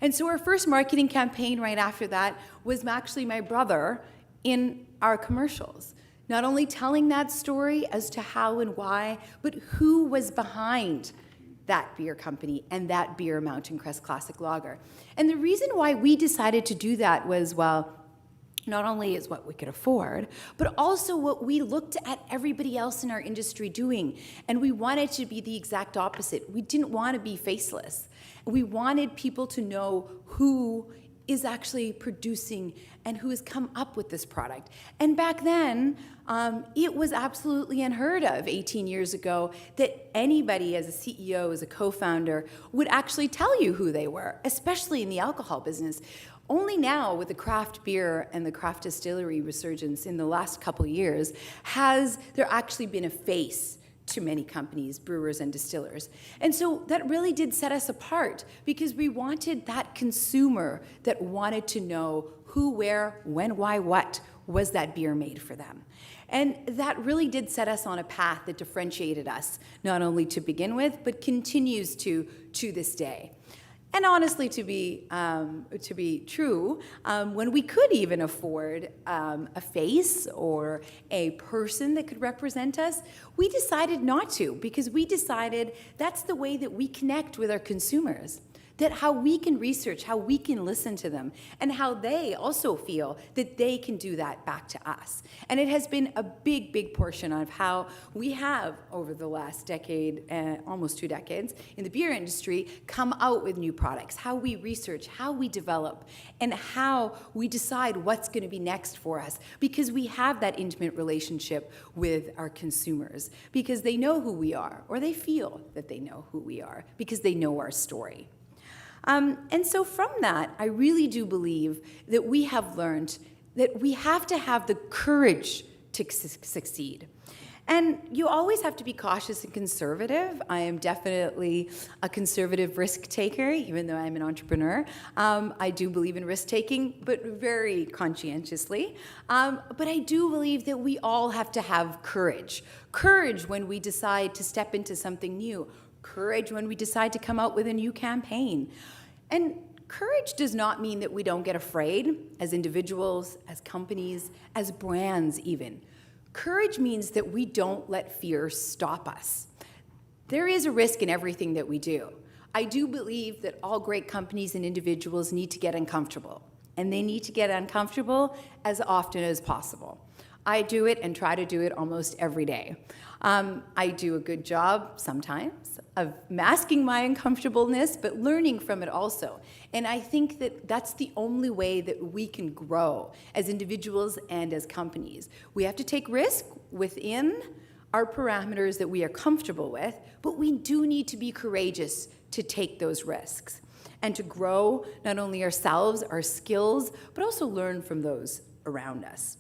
And so our first marketing campaign right after that was actually my brother in our commercials. Not only telling that story as to how and why, but who was behind that beer company and that beer, Mountain Crest Classic Lager. And the reason why we decided to do that was, well, not only is what we could afford, but also what we looked at everybody else in our industry doing. And we wanted to be the exact opposite. We didn't want to be faceless. We wanted people to know who is actually producing and who has come up with this product. And back then, it was absolutely unheard of 18 years ago that anybody as a CEO, as a co-founder, would actually tell you who they were, especially in the alcohol business. Only now, with the craft beer and the craft distillery resurgence in the last couple of years, has there actually been a face to many companies, brewers and distillers. And so that really did set us apart because we wanted that consumer that wanted to know who, where, when, why, what was that beer made for them. And that really did set us on a path that differentiated us, not only to begin with, but continues to this day. And honestly, to be true, when we could even afford a face or a person that could represent us, we decided not to, because we decided that's the way that we connect with our consumers. That how we can research, how we can listen to them, and how they also feel that they can do that back to us. And it has been a big, big portion of how we have, over the last decade, almost 2 decades, in the beer industry, come out with new products, how we research, how we develop, and how we decide what's going to be next for us, because we have that intimate relationship with our consumers, because they know who we are, or they feel that they know who we are, because they know our story. And so from that, I really do believe that we have learned that we have to have the courage to succeed. And you always have to be cautious and conservative. I am definitely a conservative risk taker, even though I'm an entrepreneur. I do believe in risk taking, but very conscientiously. But I do believe that we all have to have courage. Courage when we decide to step into something new. Courage when we decide to come out with a new campaign. And courage does not mean that we don't get afraid as individuals, as companies, as brands even. Courage means that we don't let fear stop us. There is a risk in everything that we do. I do believe that all great companies and individuals need to get uncomfortable, and they need to get uncomfortable as often as possible. I do it and try to do it almost every day. I do a good job sometimes of masking my uncomfortableness, but learning from it also. And I think that that's the only way that we can grow as individuals and as companies. We have to take risk within our parameters that we are comfortable with, but we do need to be courageous to take those risks and to grow not only ourselves, our skills, but also learn from those around us.